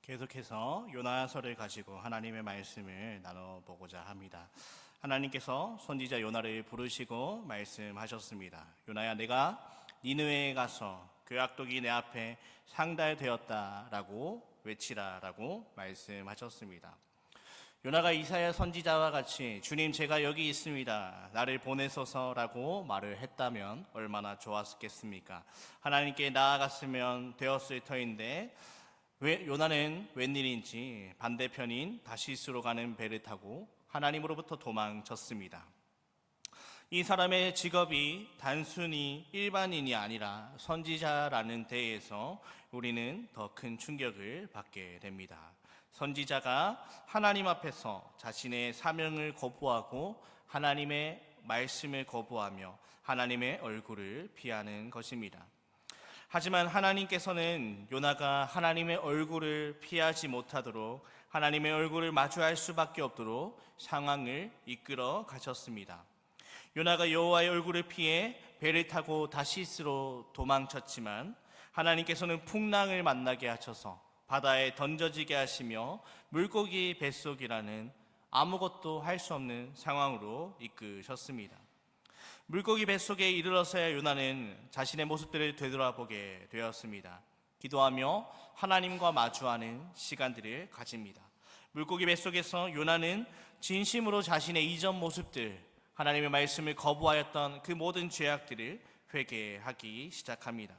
계속해서 요나서를 가지고 하나님의 말씀을 나눠보고자 합니다. 하나님께서 선지자 요나를 부르시고 말씀하셨습니다. 요나야, 내가 니느웨에 가서 그 악독이 내 앞에 상달되었다라고 외치라라고 말씀하셨습니다. 요나가 이사야 선지자와 같이 주님, 제가 여기 있습니다, 나를 보내소서라고 말을 했다면 얼마나 좋았겠습니까? 하나님께 나아갔으면 되었을 터인데 왜 요나는 웬일인지 반대편인 다시스로 가는 배를 타고 하나님으로부터 도망쳤습니다. 이 사람의 직업이 단순히 일반인이 아니라 선지자라는 데에서 우리는 더 큰 충격을 받게 됩니다. 선지자가 하나님 앞에서 자신의 사명을 거부하고 하나님의 말씀을 거부하며 하나님의 얼굴을 피하는 것입니다. 하지만 하나님께서는 요나가 하나님의 얼굴을 피하지 못하도록, 하나님의 얼굴을 마주할 수밖에 없도록 상황을 이끌어 가셨습니다. 요나가 여호와의 얼굴을 피해 배를 타고 다시스로 도망쳤지만 하나님께서는 풍랑을 만나게 하셔서 바다에 던져지게 하시며 물고기 뱃속이라는 아무것도 할 수 없는 상황으로 이끄셨습니다. 물고기 뱃속에 이르러서야 요나는 자신의 모습들을 되돌아보게 되었습니다. 기도하며 하나님과 마주하는 시간들을 가집니다. 물고기 뱃속에서 요나는 진심으로 자신의 이전 모습들, 하나님의 말씀을 거부하였던 그 모든 죄악들을 회개하기 시작합니다.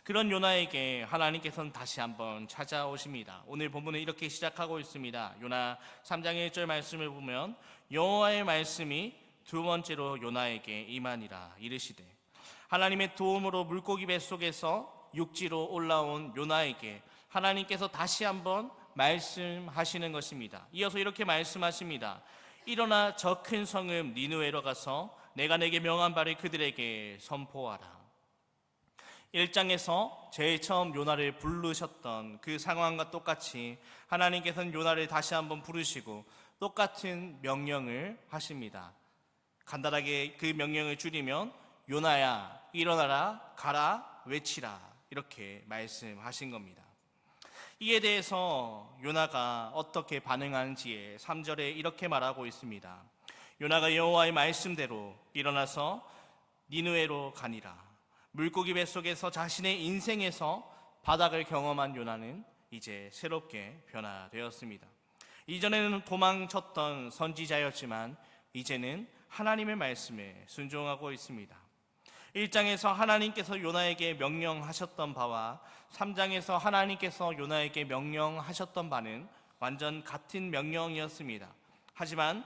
그런 요나에게 하나님께서는 다시 한번 찾아오십니다. 오늘 본문은 이렇게 시작하고 있습니다. 요나 3장 1절 말씀을 보면 여호와의 말씀이 두 번째로 요나에게 임하니라 이르시되, 하나님의 도움으로 물고기 뱃속에서 육지로 올라온 요나에게 하나님께서 다시 한번 말씀하시는 것입니다. 이어서 이렇게 말씀하십니다. 일어나 저 큰 성읍 니느웨로 가서 내가 내게 명한 바를 그들에게 선포하라. 1장에서 제일 처음 요나를 부르셨던 그 상황과 똑같이 하나님께서는 요나를 다시 한번 부르시고 똑같은 명령을 하십니다. 간단하게 그 명령을 줄이면 요나야, 일어나라, 가라, 외치라, 이렇게 말씀하신 겁니다. 이에 대해서 요나가 어떻게 반응하는지에 3절에 이렇게 말하고 있습니다. 요나가 여호와의 말씀대로 일어나서 니느웨로 가니라. 물고기 뱃속에서 자신의 인생에서 바닥을 경험한 요나는 이제 새롭게 변화되었습니다. 이전에는 도망쳤던 선지자였지만 이제는 하나님의 말씀에 순종하고 있습니다. 1장에서 하나님께서 요나에게 명령하셨던 바와 3장에서 하나님께서 요나에게 명령하셨던 바는 완전 같은 명령이었습니다. 하지만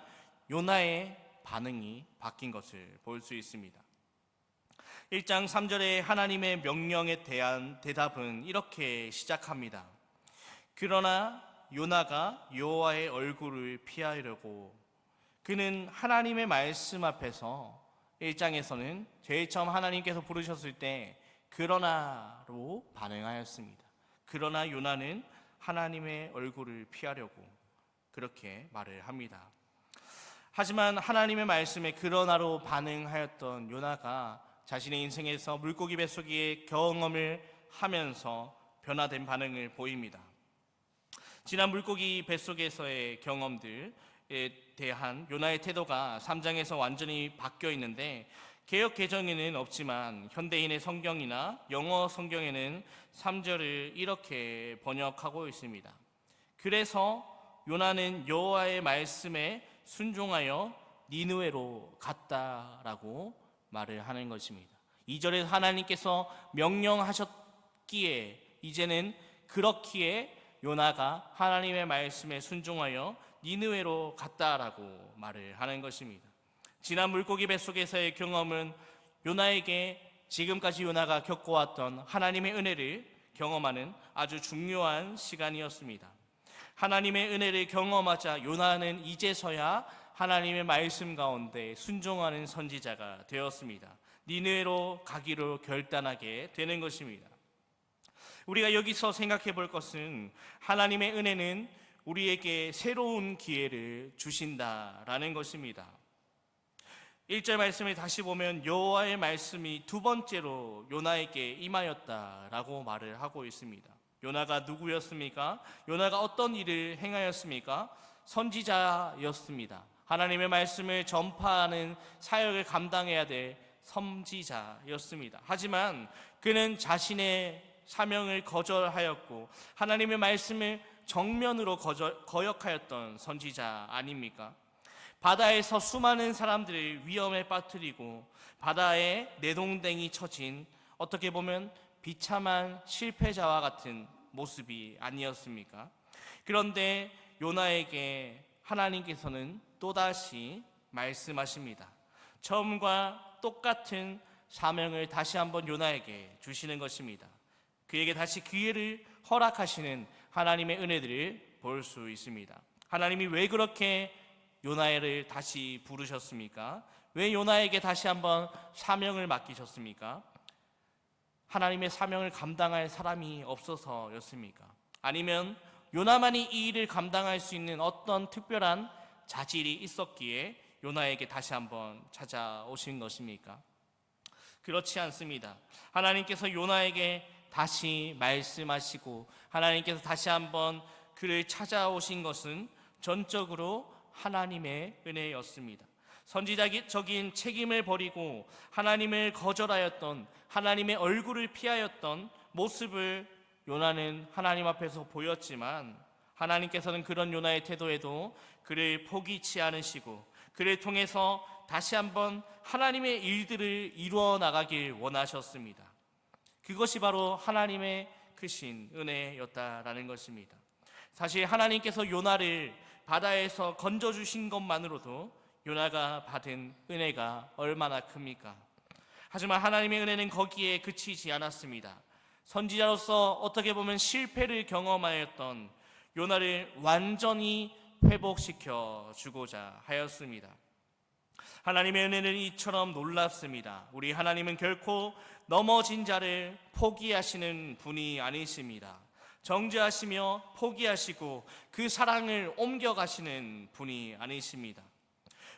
요나의 반응이 바뀐 것을 볼 수 있습니다. 1장 3절에 하나님의 명령에 대한 대답은 이렇게 시작합니다. 그러나 요나가 여호와의 얼굴을 피하려고 그는 하나님의 말씀 앞에서 1장에서는 제일 처음 하나님께서 부르셨을 때 그러나로 반응하였습니다. 그러나 요나는 하나님의 얼굴을 피하려고 그렇게 말을 합니다. 하지만 하나님의 말씀에 그러나로 반응하였던 요나가 자신의 인생에서 물고기 뱃속의 경험을 하면서 변화된 반응을 보입니다. 지난 물고기 뱃속에서의 경험들에 대한 요나의 태도가 3장에서 완전히 바뀌어 있는데, 개역 개정에는 없지만 현대인의 성경이나 영어 성경에는 3절을 이렇게 번역하고 있습니다. 그래서 요나는 여호와의 말씀에 순종하여 니느웨로 갔다라고 말을 하는 것입니다. 2절에 하나님께서 명령하셨기에 이제는 그렇기에 요나가 하나님의 말씀에 순종하여 니느웨로 갔다라고 말을 하는 것입니다. 지난 물고기 뱃속에서의 경험은 요나에게 지금까지 요나가 겪어왔던 하나님의 은혜를 경험하는 아주 중요한 시간이었습니다. 하나님의 은혜를 경험하자 요나는 이제서야 하나님의 말씀 가운데 순종하는 선지자가 되었습니다. 니느웨로 가기로 결단하게 되는 것입니다. 우리가 여기서 생각해 볼 것은 하나님의 은혜는 우리에게 새로운 기회를 주신다라는 것입니다. 1절 말씀을 다시 보면 여호와의 말씀이 두 번째로 요나에게 임하였다라고 말을 하고 있습니다. 요나가 누구였습니까? 요나가 어떤 일을 행하였습니까? 선지자였습니다. 하나님의 말씀을 전파하는 사역을 감당해야 될 선지자였습니다. 하지만 그는 자신의 사명을 거절하였고 하나님의 말씀을 정면으로 거역하였던 선지자 아닙니까? 바다에서 수많은 사람들을 위험에 빠뜨리고 바다에 내동댕이 쳐진 어떻게 보면 비참한 실패자와 같은 모습이 아니었습니까? 그런데 요나에게 하나님께서는 또다시 말씀하십니다. 처음과 똑같은 사명을 다시 한번 요나에게 주시는 것입니다. 그에게 다시 기회를 허락하시는 하나님의 은혜들을 볼 수 있습니다. 하나님이 왜 그렇게 요나를 다시 부르셨습니까? 왜 요나에게 다시 한번 사명을 맡기셨습니까? 하나님의 사명을 감당할 사람이 없어서였습니까? 아니면 요나만이 이 일을 감당할 수 있는 어떤 특별한 자질이 있었기에 요나에게 다시 한번 찾아오신 것입니까? 그렇지 않습니다. 하나님께서 요나에게 다시 말씀하시고 하나님께서 다시 한번 그를 찾아오신 것은 전적으로 하나님의 은혜였습니다. 선지자적인 책임을 버리고 하나님을 거절하였던, 하나님의 얼굴을 피하였던 모습을 요나는 하나님 앞에서 보였지만 하나님께서는 그런 요나의 태도에도 그를 포기치 않으시고 그를 통해서 다시 한번 하나님의 일들을 이루어 나가길 원하셨습니다. 그것이 바로 하나님의 크신 은혜였다라는 것입니다. 사실 하나님께서 요나를 바다에서 건져주신 것만으로도 요나가 받은 은혜가 얼마나 큽니까? 하지만 하나님의 은혜는 거기에 그치지 않았습니다. 선지자로서 어떻게 보면 실패를 경험하였던 요나를 완전히 회복시켜 주고자 하였습니다. 하나님의 은혜는 이처럼 놀랍습니다. 우리 하나님은 결코 넘어진 자를 포기하시는 분이 아니십니다. 정죄하시며 포기하시고 그 사랑을 옮겨가시는 분이 아니십니다.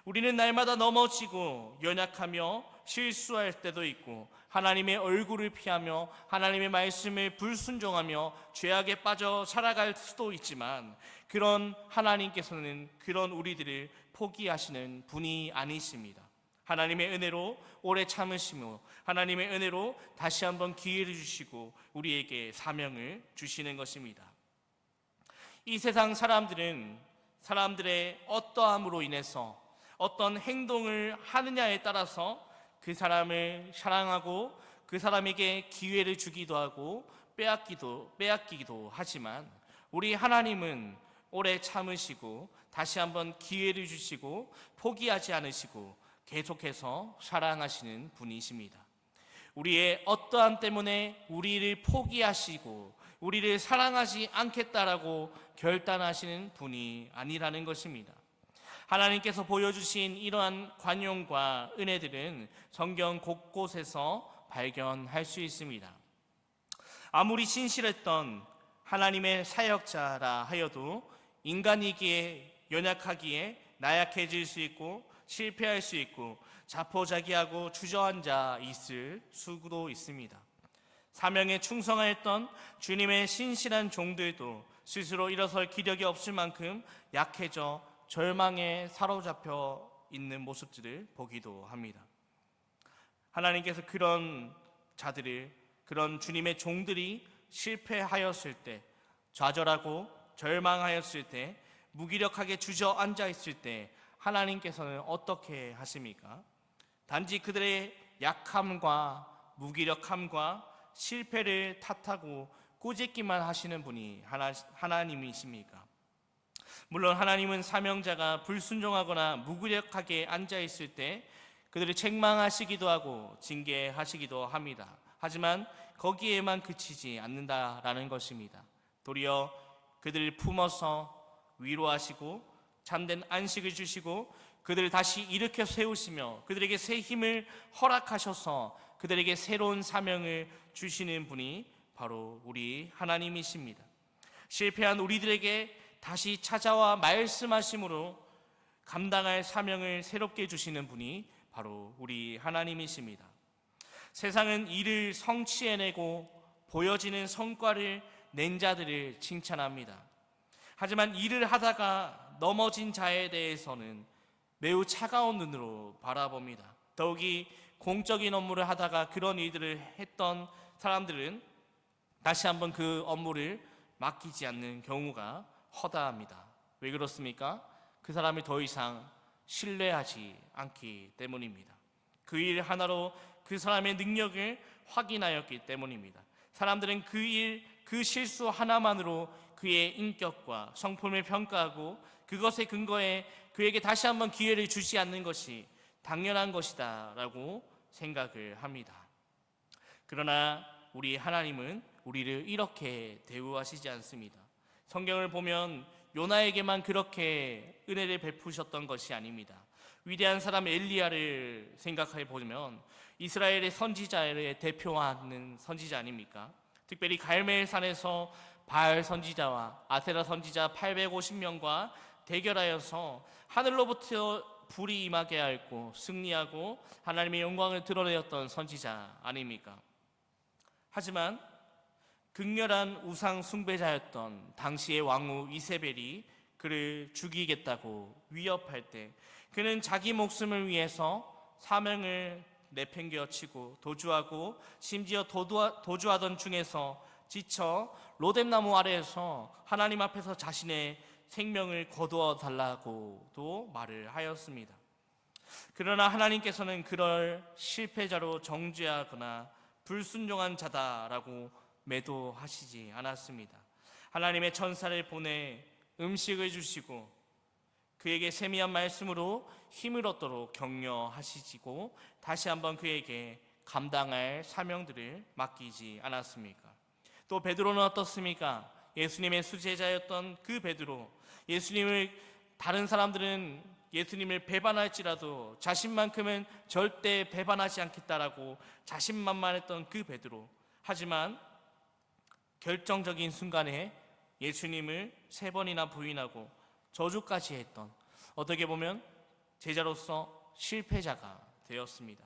우리는 날마다 넘어지고 연약하며 실수할 때도 있고 하나님의 얼굴을 피하며 하나님의 말씀을 불순종하며 죄악에 빠져 살아갈 수도 있지만 그런 하나님께서는 그런 우리들을 포기하시는 분이 아니십니다. 하나님의 은혜로 오래 참으시며 하나님의 은혜로 다시 한번 기회를 주시고 우리에게 사명을 주시는 것입니다. 이 세상 사람들은 사람들의 어떠함으로 인해서 어떤 행동을 하느냐에 따라서 그 사람을 사랑하고 그 사람에게 기회를 주기도 하고 빼앗기기도 하지만 우리 하나님은 오래 참으시고 다시 한번 기회를 주시고 포기하지 않으시고 계속해서 사랑하시는 분이십니다. 우리의 어떠함 때문에 우리를 포기하시고 우리를 사랑하지 않겠다라고 결단하시는 분이 아니라는 것입니다. 하나님께서 보여주신 이러한 관용과 은혜들은 성경 곳곳에서 발견할 수 있습니다. 아무리 신실했던 하나님의 사역자라 하여도 인간이기에 연약하기에 나약해질 수 있고 실패할 수 있고 자포자기하고 주저앉아 있을 수도 있습니다. 사명에 충성하였던 주님의 신실한 종들도 스스로 일어설 기력이 없을 만큼 약해져 절망에 사로잡혀 있는 모습들을 보기도 합니다. 하나님께서 그런 자들을, 그런 주님의 종들이 실패하였을 때, 좌절하고 절망하였을 때, 무기력하게 주저앉아 있을 때 하나님께서는 어떻게 하십니까? 단지 그들의 약함과 무기력함과 실패를 탓하고 꾸짖기만 하시는 분이 하나님이십니까? 물론 하나님은 사명자가 불순종하거나 무기력하게 앉아있을 때 그들을 책망하시기도 하고 징계하시기도 합니다. 하지만 거기에만 그치지 않는다라는 것입니다. 도리어 그들을 품어서 위로하시고 참된 안식을 주시고 그들을 다시 일으켜 세우시며 그들에게 새 힘을 허락하셔서 그들에게 새로운 사명을 주시는 분이 바로 우리 하나님이십니다. 실패한 우리들에게 다시 찾아와 말씀하심으로 감당할 사명을 새롭게 주시는 분이 바로 우리 하나님이십니다. 세상은 일을 성취해내고 보여지는 성과를 낸 자들을 칭찬합니다. 하지만 일을 하다가 넘어진 자에 대해서는 매우 차가운 눈으로 바라봅니다. 더욱이 공적인 업무를 하다가 그런 일들을 했던 사람들은 다시 한번 그 업무를 맡기지 않는 경우가 허다합니다. 왜 그렇습니까? 그 사람을 더 이상 신뢰하지 않기 때문입니다. 그 일 하나로 그 사람의 능력을 확인하였기 때문입니다. 사람들은 그 일, 그 실수 하나만으로 그의 인격과 성품을 평가하고 그것에 근거해 그에게 다시 한번 기회를 주지 않는 것이 당연한 것이다 라고 생각을 합니다. 그러나 우리 하나님은 우리를 이렇게 대우하시지 않습니다. 성경을 보면 요나에게만 그렇게 은혜를 베푸셨던 것이 아닙니다. 위대한 사람 엘리야를 생각해 보면 이스라엘의 선지자를 대표하는 선지자 아닙니까? 특별히 갈멜산에서 바알 선지자와 아세라 선지자 850명과 대결하여서 하늘로부터 불이 임하게 하였고 승리하고 하나님의 영광을 드러내었던 선지자 아닙니까? 하지만 극렬한 우상 숭배자였던 당시의 왕후 이세벨이 그를 죽이겠다고 위협할 때 그는 자기 목숨을 위해서 사명을 내팽개치고 도주하고 심지어 도주하던 중에서 지쳐 로뎀나무 아래에서 하나님 앞에서 자신의 생명을 거두어 달라고도 말을 하였습니다. 그러나 하나님께서는 그럴 실패자로 정죄하거나 불순종한 자다라고 매도하시지 않았습니다. 하나님의 천사를 보내 음식을 주시고 그에게 세미한 말씀으로 힘을 얻도록 격려하시고 다시 한번 그에게 감당할 사명들을 맡기지 않았습니까? 또 베드로는 어떻습니까? 예수님의 수제자였던 그 베드로, 다른 사람들은 예수님을 배반할지라도 자신만큼은 절대 배반하지 않겠다라고 자신만만했던 그 베드로. 하지만 결정적인 순간에 예수님을 3번이나 부인하고 저주까지 했던, 어떻게 보면 제자로서 실패자가 되었습니다.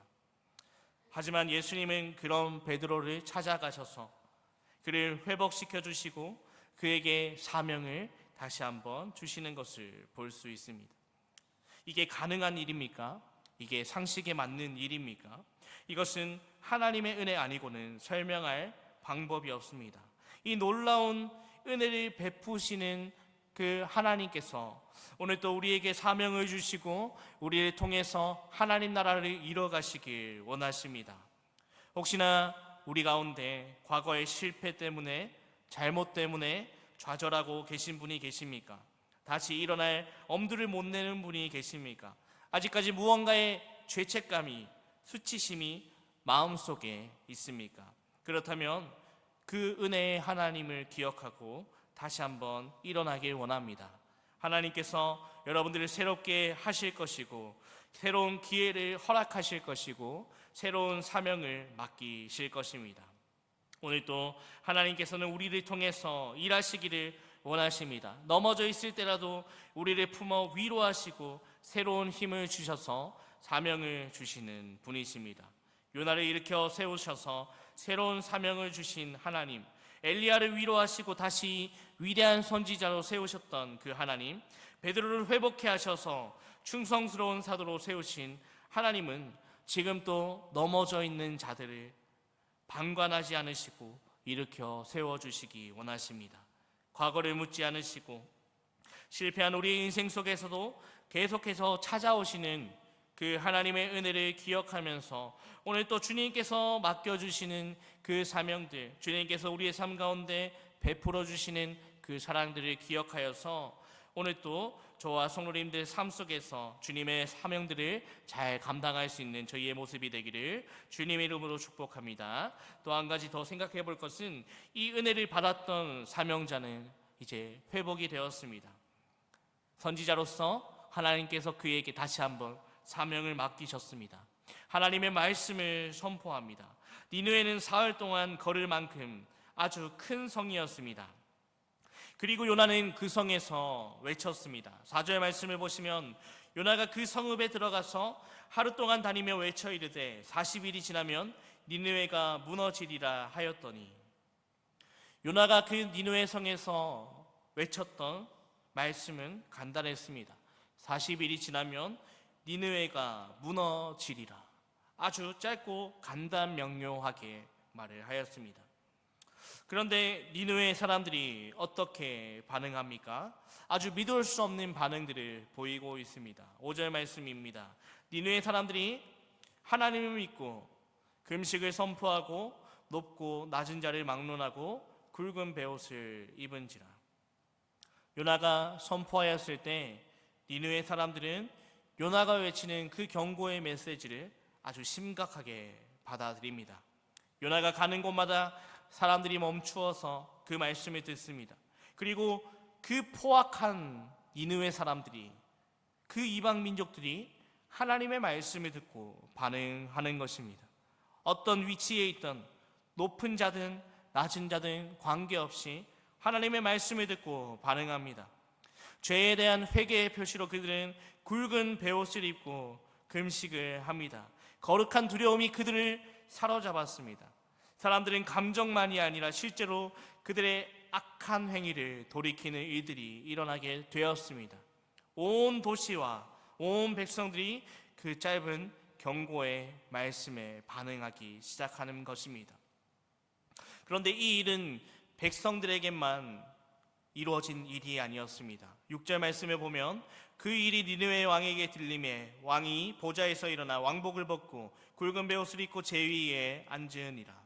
하지만 예수님은 그런 베드로를 찾아가셔서 그를 회복시켜 주시고 그에게 사명을 다시 한번 주시는 것을 볼 수 있습니다. 이게 가능한 일입니까? 이게 상식에 맞는 일입니까? 이것은 하나님의 은혜 아니고는 설명할 방법이 없습니다. 이 놀라운 은혜를 베푸시는 그 하나님께서 오늘 또 우리에게 사명을 주시고 우리를 통해서 하나님 나라를 이뤄가시길 원하십니다. 혹시나 우리 가운데 과거의 실패 때문에, 잘못 때문에 좌절하고 계신 분이 계십니까? 다시 일어날 엄두를 못 내는 분이 계십니까? 아직까지 무언가의 죄책감이, 수치심이 마음속에 있습니까? 그렇다면 그 은혜의 하나님을 기억하고 다시 한번 일어나길 원합니다. 하나님께서 여러분들을 새롭게 하실 것이고 새로운 기회를 허락하실 것이고 새로운 사명을 맡기실 것입니다. 오늘 또 하나님께서는 우리를 통해서 일하시기를 원하십니다. 넘어져 있을 때라도 우리를 품어 위로하시고 새로운 힘을 주셔서 사명을 주시는 분이십니다. 요나를 일으켜 세우셔서 새로운 사명을 주신 하나님, 엘리야를 위로하시고 다시 위대한 선지자로 세우셨던 그 하나님, 베드로를 회복해 하셔서 충성스러운 사도로 세우신 하나님은 지금 또 넘어져 있는 자들을 방관하지 않으시고 일으켜 세워주시기 원하십니다. 과거를 묻지 않으시고 실패한 우리의 인생 속에서도 계속해서 찾아오시는 그 하나님의 은혜를 기억하면서 오늘 또 주님께서 맡겨주시는 그 사명들, 주님께서 우리의 삶 가운데 베풀어 주시는 그 사랑들을 기억하여서 오늘 또 저와 성도님들 삶 속에서 주님의 사명들을 잘 감당할 수 있는 저희의 모습이 되기를 주님의 이름으로 축복합니다. 또 한 가지 더 생각해 볼 것은 이 은혜를 받았던 사명자는 이제 회복이 되었습니다. 선지자로서 하나님께서 그에게 다시 한번 사명을 맡기셨습니다. 하나님의 말씀을 선포합니다. 니느웨는 사흘 동안 걸을 만큼 아주 큰 성이었습니다. 그리고 요나는 그 성에서 외쳤습니다. 4절 말씀을 보시면 요나가 그 성읍에 들어가서 하루 동안 다니며 외쳐 이르되 40일이 지나면 니느웨가 무너지리라 하였더니, 요나가 그 니느웨 성에서 외쳤던 말씀은 간단했습니다. 40일이 지나면 니느웨가 무너지리라. 아주 짧고 간단 명료하게 말을 하였습니다. 그런데 니느웨 사람들이 어떻게 반응합니까? 아주 믿을 수 없는 반응들을 보이고 있습니다. 5절 말씀입니다. 니느웨 사람들이 하나님을 믿고 금식을 선포하고 높고 낮은 자를 막론하고 굵은 베옷을 입은지라. 요나가 선포하였을 때 니느웨 사람들은 요나가 외치는 그 경고의 메시지를 아주 심각하게 받아들입니다. 요나가 가는 곳마다 사람들이 멈추어서 그 말씀을 듣습니다. 그리고 그 포악한 니느웨 사람들이, 그 이방 민족들이 하나님의 말씀을 듣고 반응하는 것입니다. 어떤 위치에 있던 높은 자든 낮은 자든 관계없이 하나님의 말씀을 듣고 반응합니다. 죄에 대한 회개의 표시로 그들은 굵은 베옷을 입고 금식을 합니다. 거룩한 두려움이 그들을 사로잡았습니다. 사람들은 감정만이 아니라 실제로 그들의 악한 행위를 돌이키는 일들이 일어나게 되었습니다. 온 도시와 온 백성들이 그 짧은 경고의 말씀에 반응하기 시작하는 것입니다. 그런데 이 일은 백성들에게만 이루어진 일이 아니었습니다. 6절 말씀에 보면 그 일이 니느웨 왕에게 들림에 왕이 보좌에서 일어나 왕복을 벗고 굵은 베옷을 입고 제위에 앉으니라.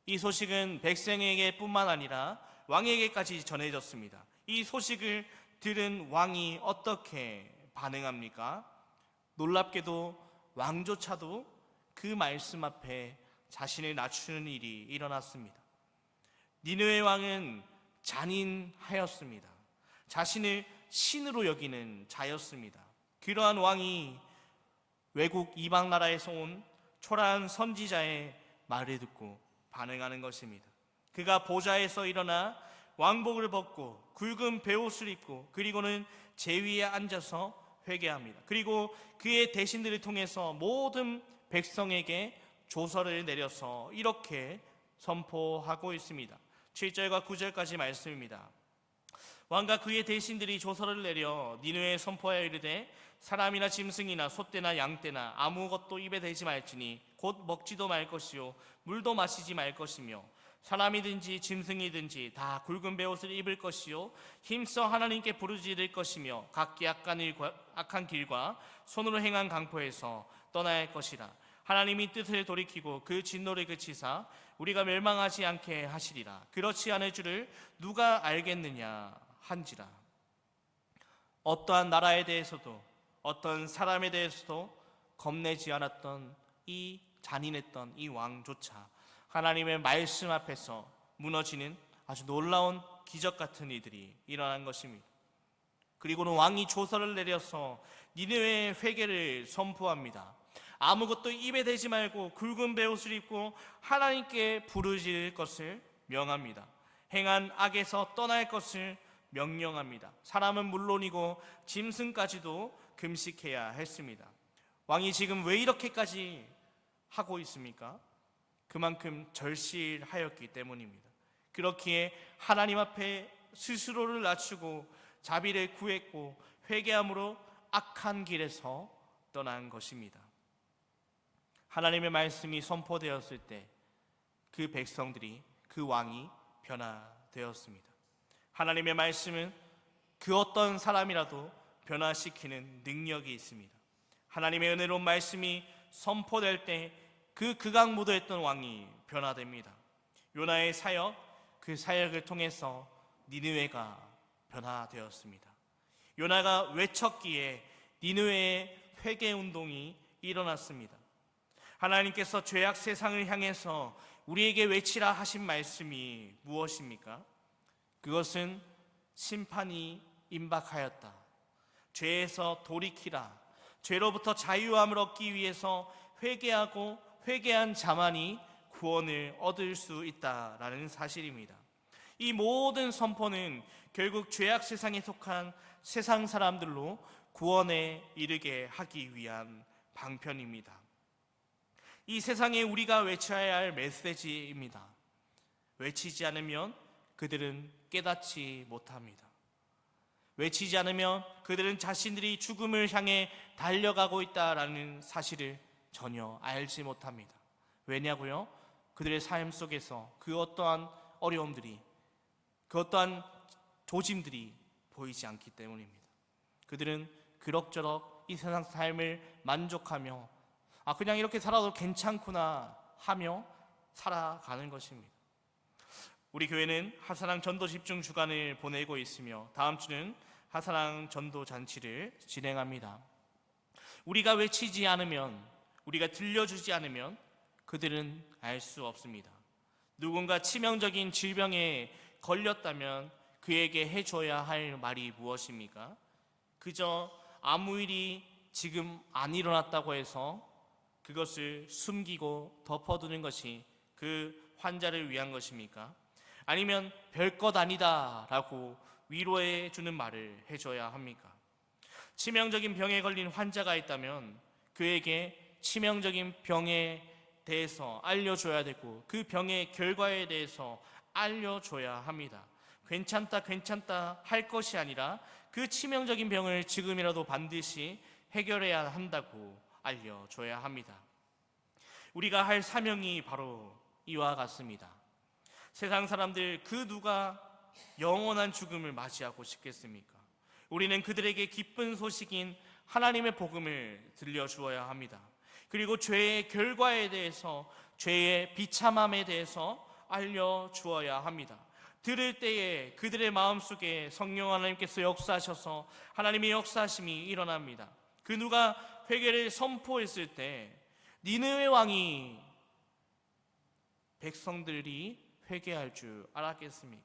이 소식은 백성에게 뿐만 아니라 왕에게까지 전해졌습니다. 이 소식을 들은 왕이 어떻게 반응합니까? 놀랍게도 왕조차도 그 말씀 앞에 자신을 낮추는 일이 일어났습니다. 니느웨 왕은 잔인하였습니다. 자신을 신으로 여기는 자였습니다. 그러한 왕이 외국 이방 나라에서 온 초라한 선지자의 말을 듣고 반응하는 것입니다. 그가 보좌에서 일어나 왕복을 벗고 굵은 베옷을 입고 그리고는 제위에 앉아서 회개합니다. 그리고 그의 대신들을 통해서 모든 백성에게 조서를 내려서 이렇게 선포하고 있습니다. 7절과 9절까지 말씀입니다. 왕과 그의 대신들이 조서를 내려 니느웨에 선포하여 이르되 사람이나 짐승이나 소떼나 양떼나 아무것도 입에 대지 말지니 곧 먹지도 말 것이요 물도 마시지 말 것이며 사람이든지 짐승이든지 다 굵은 베옷을 입을 것이요 힘써 하나님께 부르짖을 것이며 각기 악한 길과 손으로 행한 강포에서 떠나야 할 것이라. 하나님이 뜻을 돌이키고 그 진노를 그치사 우리가 멸망하지 않게 하시리라. 그렇지 않을 줄을 누가 알겠느냐 한지라. 어떠한 나라에 대해서도 어떤 사람에 대해서도 겁내지 않았던 이 잔인했던 이 왕조차 하나님의 말씀 앞에서 무너지는 아주 놀라운 기적 같은 일들이 일어난 것입니다. 그리고는 왕이 조서를 내려서 니느웨의 회개를 선포합니다. 아무것도 입에 대지 말고 굵은 베옷을 입고 하나님께 부르짖을 것을 명합니다. 행한 악에서 떠날 것을 명령합니다. 사람은 물론이고 짐승까지도 금식해야 했습니다. 왕이 지금 왜 이렇게까지 하고 있습니까? 그만큼 절실하였기 때문입니다. 그렇기에 하나님 앞에 스스로를 낮추고 자비를 구했고 회개함으로 악한 길에서 떠난 것입니다. 하나님의 말씀이 선포되었을 때 그 백성들이, 그 왕이 변화되었습니다. 하나님의 말씀은 그 어떤 사람이라도 변화시키는 능력이 있습니다. 하나님의 은혜로운 말씀이 선포될 때 그 극악무도했던 왕이 변화됩니다. 요나의 사역, 그 사역을 통해서 니느웨가 변화되었습니다. 요나가 외쳤기에 니느웨의 회개운동이 일어났습니다. 하나님께서 죄악 세상을 향해서 우리에게 외치라 하신 말씀이 무엇입니까? 그것은 심판이 임박하였다. 죄에서 돌이키라. 죄로부터 자유함을 얻기 위해서 회개하고 회개한 자만이 구원을 얻을 수 있다라는 사실입니다. 이 모든 선포는 결국 죄악 세상에 속한 세상 사람들로 구원에 이르게 하기 위한 방편입니다. 이 세상에 우리가 외쳐야 할 메시지입니다. 외치지 않으면 그들은 깨닫지 못합니다. 외치지 않으면 그들은 자신들이 죽음을 향해 달려가고 있다라는 사실을 전혀 알지 못합니다. 왜냐고요? 그들의 삶 속에서 그 어떠한 어려움들이, 그 어떠한 조짐들이 보이지 않기 때문입니다. 그들은 그럭저럭 이 세상 삶을 만족하며 그냥 이렇게 살아도 괜찮구나 하며 살아가는 것입니다. 우리 교회는 하사랑 전도 집중 주간을 보내고 있으며 다음 주는 하사랑 전도 잔치를 진행합니다. 우리가 외치지 않으면, 우리가 들려주지 않으면 그들은 알 수 없습니다. 누군가 치명적인 질병에 걸렸다면 그에게 해줘야 할 말이 무엇입니까? 그저 아무 일이 지금 안 일어났다고 해서 그것을 숨기고 덮어두는 것이 그 환자를 위한 것입니까? 아니면 별것 아니다 라고 위로해 주는 말을 해줘야 합니까? 치명적인 병에 걸린 환자가 있다면 그에게 치명적인 병에 대해서 알려줘야 되고 그 병의 결과에 대해서 알려줘야 합니다. 괜찮다 할 것이 아니라 그 치명적인 병을 지금이라도 반드시 해결해야 한다고 알려줘야 합니다. 우리가 할 사명이 바로 이와 같습니다. 세상 사람들 그 누가 영원한 죽음을 맞이하고 싶겠습니까? 우리는 그들에게 기쁜 소식인 하나님의 복음을 들려주어야 합니다. 그리고 죄의 결과에 대해서, 죄의 비참함에 대해서 알려주어야 합니다. 들을 때에 그들의 마음속에 성령 하나님께서 역사하셔서 하나님의 역사하심이 일어납니다. 그 누가 회개를 선포했을 때 니느웨 왕이 백성들이 회개할 줄 알았겠습니까?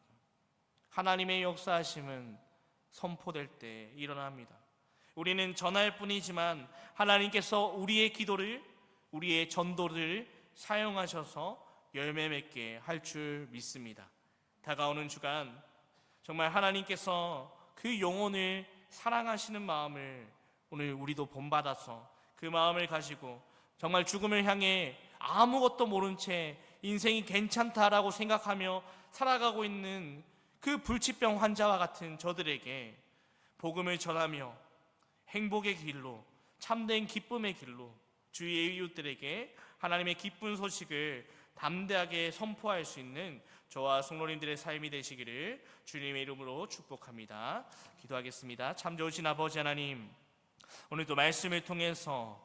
하나님의 역사하심은 선포될 때 일어납니다. 우리는 전할 뿐이지만 하나님께서 우리의 기도를, 우리의 전도를 사용하셔서 열매 맺게 할 줄 믿습니다. 다가오는 주간 정말 하나님께서 그 영혼을 사랑하시는 마음을 오늘 우리도 본받아서 그 마음을 가지고 정말 죽음을 향해 아무것도 모른 채 인생이 괜찮다라고 생각하며 살아가고 있는 그 불치병 환자와 같은 저들에게 복음을 전하며 행복의 길로, 참된 기쁨의 길로 주위의 이웃들에게 하나님의 기쁜 소식을 담대하게 선포할 수 있는 저와 성도님들의 삶이 되시기를 주님의 이름으로 축복합니다. 기도하겠습니다. 참 좋으신 아버지 하나님, 오늘도 말씀을 통해서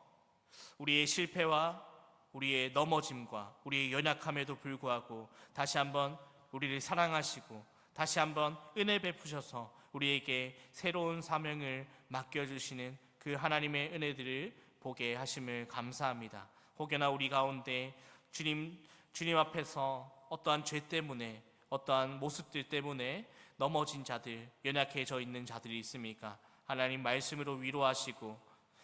우리의 실패와 우리의 넘어짐과 우리의 연약함에도 불구하고 다시 한번 우리를 사랑하시고 다시 한번 은혜 베푸셔서 우리에게 새로운 사명을 맡겨주시는 그 하나님의 은혜들을 보게 하심을 감사합니다. 혹여나 우리 가운데 주님 앞에서 어떠한 죄 때문에, 어떠한 모습들 때문에 넘어진 자들, 연약해져 있는 자들이 있습니까? 하나님 말씀으로 위로하시고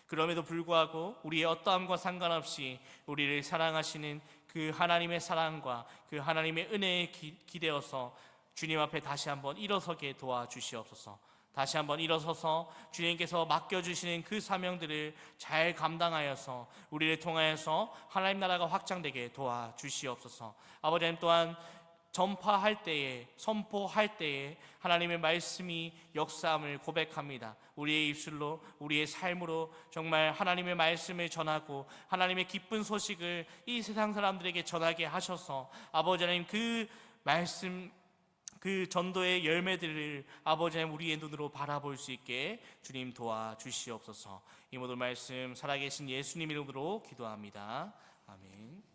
그럼에도 불구하고 우리의 어떠함과 상관없이 우리를 사랑하시는 그 하나님의 사랑과 그 하나님의 은혜에 기대어서 주님 앞에 다시 한번 일어서게 도와주시옵소서. 다시 한번 일어서서 주님께서 맡겨주시는 그 사명들을 잘 감당하여서 우리를 통하여서 하나님 나라가 확장되게 도와주시옵소서. 아버지 하나님, 또한 전파할 때에, 선포할 때에 하나님의 말씀이 역사함을 고백합니다. 우리의 입술로, 우리의 삶으로 정말 하나님의 말씀을 전하고 하나님의 기쁜 소식을 이 세상 사람들에게 전하게 하셔서 아버지 하나님, 그 말씀, 그 전도의 열매들을 아버지 하나님 우리의 눈으로 바라볼 수 있게 주님 도와주시옵소서. 이 모든 말씀 살아계신 예수님 이름으로 기도합니다. 아멘.